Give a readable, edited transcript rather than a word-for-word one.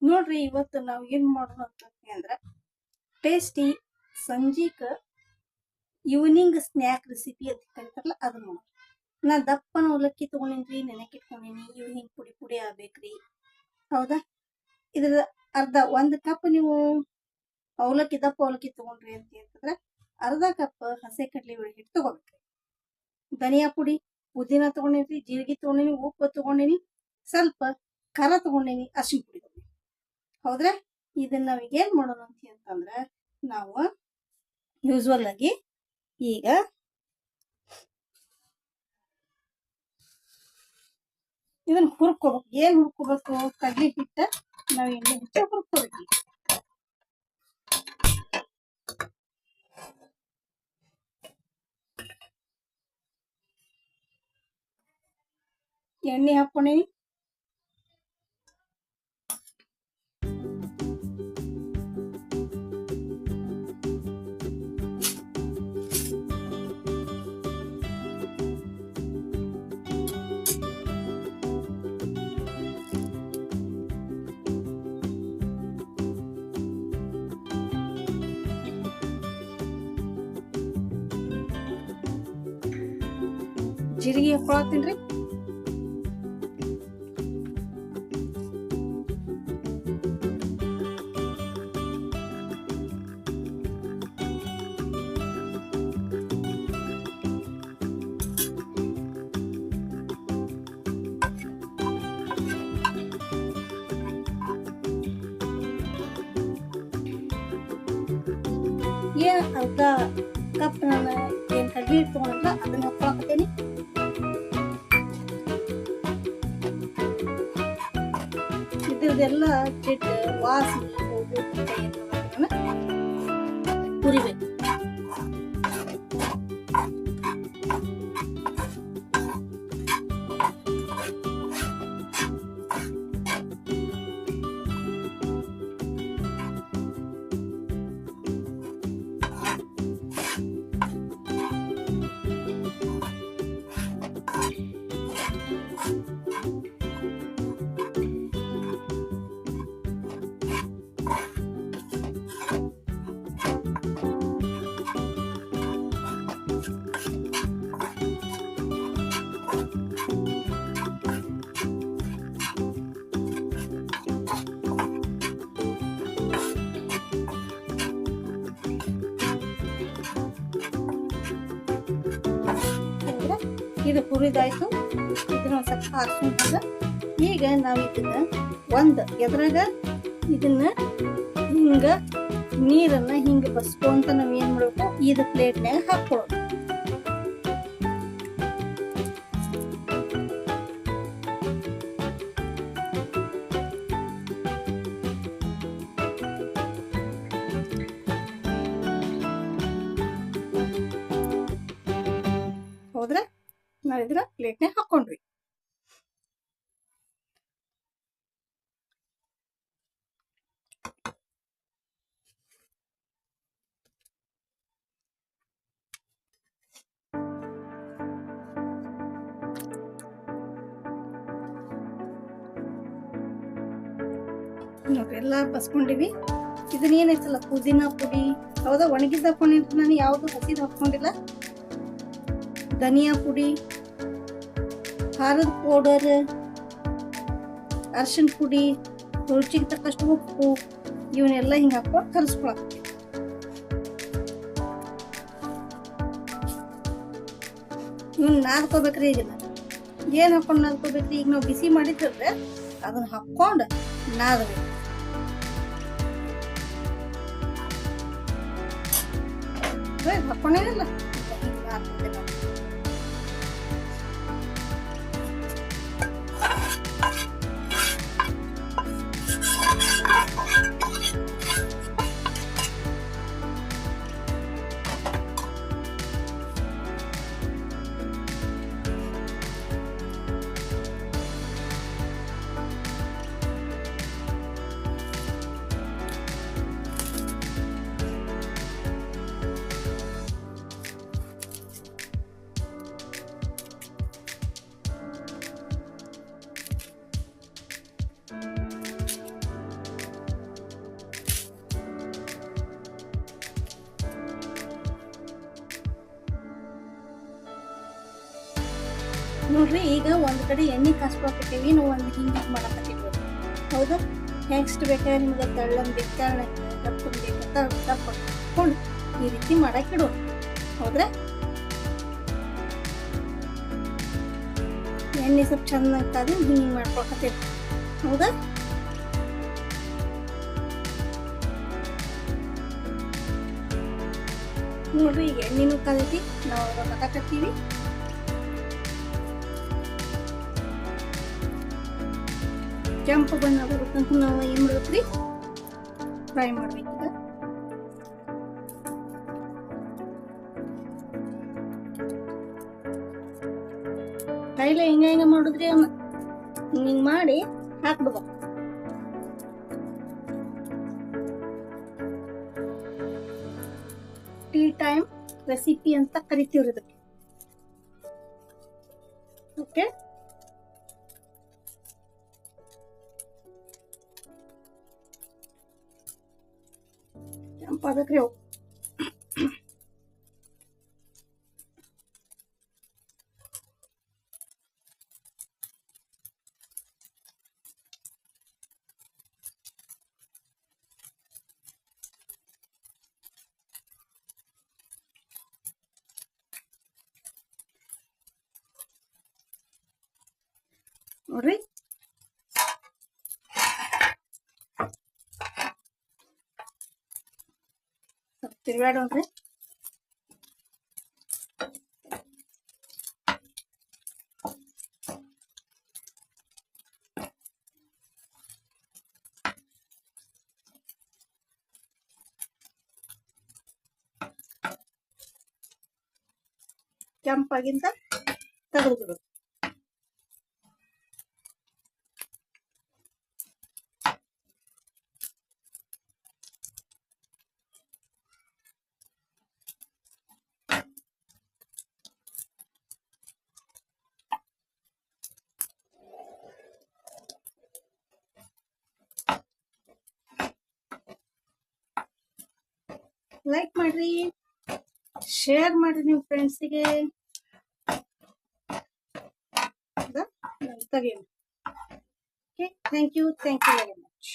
ನೋಡ್ರಿ, ಇವತ್ತು ನಾವು ಏನ್ ಮಾಡೋಣ ಅಂತಂದ್ರೆ ಟೇಸ್ಟಿ ಸಂಜೀಕ ಈವ್ನಿಂಗ್ ಸ್ನ್ಯಾಕ್ ರೆಸಿಪಿ ಅಂತ ಕರಿತಾರಲ್ಲ ಅದನ್ನ ನೋಡಿ. ನಾ ದಪ್ಪನ ಅವಲಕ್ಕಿ ತಗೊಂಡಿನ್ರಿ, ನೆನಕಿಟ್ಕೊಂಡಿನಿ. ಇವು ಹಿಂಗ್ ಪುಡಿ ಪುಡಿ ಆಗ್ಬೇಕ್ರಿ, ಹೌದಾ? ಇದ್ರ ಅರ್ಧ 1 ಕಪ್ ನೀವು ಅವಲಕ್ಕಿ ದಪ್ಪ ಅವಲಕ್ಕಿ ತಗೊಂಡ್ರಿ ಅಂತಂದ್ರೆ ಅರ್ಧ ಕಪ್ ಹಸೆ ಕಡ್ಲಿ ಬೇಳೆ ಹಿಟ್ಟು ತಗೋಬೇಕ್ರಿ. ಧನಿಯಾ ಪುಡಿ, ಪುದೀನ ತಗೊಂಡಿನಿ, ಜೀರಿಗೆ ತಗೊಂಡಿನಿ, ಉಪ್ಪು ತಗೊಂಡಿನಿ, ಸ್ವಲ್ಪ ಖಾರ ತಗೊಂಡಿನಿ, ಅರಿಶಿನ ಪುಡಿ ತಗೊಂಡಿನಿ. ಹೌದ್ರೆ, ಇದನ್ನ ನಾವೀಗ ಏನ್ ಮಾಡೋಣ ಅಂತಂದ್ರ ನಾವು ಯೂಸ್ವಲ್ ಆಗಿ ಈಗ ಇದನ್ನ ಹುರ್ಕೋಬೇಕು. ಏನ್ ಹುರ್ಕೋಬೇಕು? ಕಡ್ಲಿ ಹಿಟ್ಟ ನಾವ್ ಎಣ್ಣೆ ಹಚ್ಚಿ ಹುರ್ಕೋಬೇಕು. ಎಣ್ಣೆ ಹಾಕೊಂಡೇನಿ, ಜೀರಿಗೆ ಹಾಕೊಳತ್ತೀನ್ರಿ. ಏನ್ ಅರ್ಧ ಕಪ್ ನಾನು ಏನ್ ಕಡ್ಲಿ ಹಿಟ್ಟು ತಗೊಂಡ್ರಲ್ಲ ಅದನ್ನ ಹಾಕೊಳಕತ್ತೇನಿ. ಇದ್ರದೆಲ್ಲ ಜಿಡ್ಡು ವಾಸನೆ ಹುರಿಬೇಕು. ಇದು ಹುರಿದಾಯ್ತು. ಇದನ್ನ ಒಂದ್ ಸ್ವಲ್ಪ ಹಾಕ್ಸ್ಕೊಂಡ ಈಗ ನಾವ್ ಇದನ್ನ ಎದ್ರಾಗ ಇದನ್ನ ಹಿಂಗ ನೀರನ್ನ ಹಿಂಗ ಬಸ್ಕೊಂತ ನಾವ್ ಏನ್ ಮಾಡ್ಬೇಕು, ಇದು ಪ್ಲೇಟ್ನ್ಯಾಗ ಹಾಕೊಳ್ಳೋದು. ಹೌದ್ರ, ನಾವ್ ಇದ್ರ ಪ್ಲೇಟ್ನ್ಯಾಗ ಹಾಕೊಂಡ್ವಿ. ನಾವೆಲ್ಲ ಬಸ್ಕೊಂಡಿವಿ. ಇದನ್ನ ಏನೈತಲ್ಲ ಪುದೀನ ಪುಡಿ, ಹೌದಾ, ಒಣಗಿದ ಹಾಕೊಂಡಿದ್ದು ನಾನು, ಯಾವ್ದು ಹಸಿದ್ ಹಾಕೊಂಡಿಲ್ಲ. ಧನಿಯಾ ಪುಡಿ, ಖಾರದ ಪೌಡರ್, ಅರಿಶಿನ ಪುಡಿ, ರುಚಿಗೆ ತಕ್ಕಷ್ಟು ಉಪ್ಪು, ಇವನ್ನೆಲ್ಲ ಹಿಂಗೆ ಹಾಕೊಂಡು ಕಲಿಸ್ಕೊಳಕ್ಕೆ. ಇವನ್ ನಾದ್ಕೋಬೇಕ್ರಿ. ಇದನ್ನ ಏನ್ ಹಾಕೊಂಡು ನಾದ್ಕೋಬೇಕ್ರಿ? ಈಗ ನಾವು ಬಿಸಿ ಮಾಡಿದ್ರೆ ಅದನ್ನ ಹಾಕೊಂಡು ನಾದಬೇಕು. ಹಾಕೊಂಡೇನಲ್ಲ ನೋಡ್ರಿ ಈಗ ಒಂದ್ ಕಡೆ ಎಣ್ಣೆ ಕಾಸ್ಕೊಳಕತ್ತೀವಿ, ನಾವು ಒಂದು ಹಿಂಗೆ ಮಾಡಕತ್ತೀವಿ. ಹೌದಾ? ನೆಕ್ಸ್ಟ್ ಬೇಕಾದ್ರೆ ನಿಮ್ಗೆ ತೆಳ್ಳನ್ ಬೇಕು, ತೆಳ್ಳಗೆ ದಪ್ಪನ್ ಬೇಕು, ದಪ್ಪ ಹಾಕೊಂಡು ಈ ರೀತಿ ಮಾಡಾಕಿಡು. ಹೌದ್ರಾ? ಎಣ್ಣೆ ಸ್ವಲ್ಪ ಚೆನ್ನಾಗಿ ಕಾದು ಹಿಂಗೆ ಮಾಡ್ಕೊಳಕತ್ತೀವಿ. ಹೌದಾ? ನೋಡ್ರಿ ಈಗ ಎಣ್ಣೆನೂ ಕಾದೈತಿ, ನಾವು ಹಾಕಕತ್ತೀವಿ. ಕೆಂಪು ಬಣ್ಣ ಬರುತ್ತಂತ ನಾವು ಏನ್ ಮಾಡ್ಬೇಕ್ರಿ, ಫ್ರೈ ಮಾಡ್ಬೇಕೀಗ. ಕೈಲೆ ಹಿಂಗ ಮಾಡುದ್ರಿ ಹಿಂಗ್ ಮಾಡಿ ಹಾಕ್ಬಿಡ್ಬೇಕು. ಟೀ ಟೈಮ್ ರೆಸಿಪಿ ಅಂತ ಕರಿತೀವ್ರಿ ಇದಕ್ಕೆ. ಓಕೆ, ಕೆಂಪಾಗಕ್ರಿ ಅವು. ನೋಡ್ರಿ ಸ್ವಲ್ಪ ತಿರ್ಗಾಡೋಣ್ರಿ. ಕೆಂಪಾಗಿಂತ ತೆಗೆದು ಲೈಕ್ ಮಾಡ್ರಿ, ಶೇರ್ ಮಾಡ್ರಿ ನಿಮ್ಮ ಫ್ರೆಂಡ್ಸಿಗೆ. ತೆಗೀರಿ. Okay, thank you very much.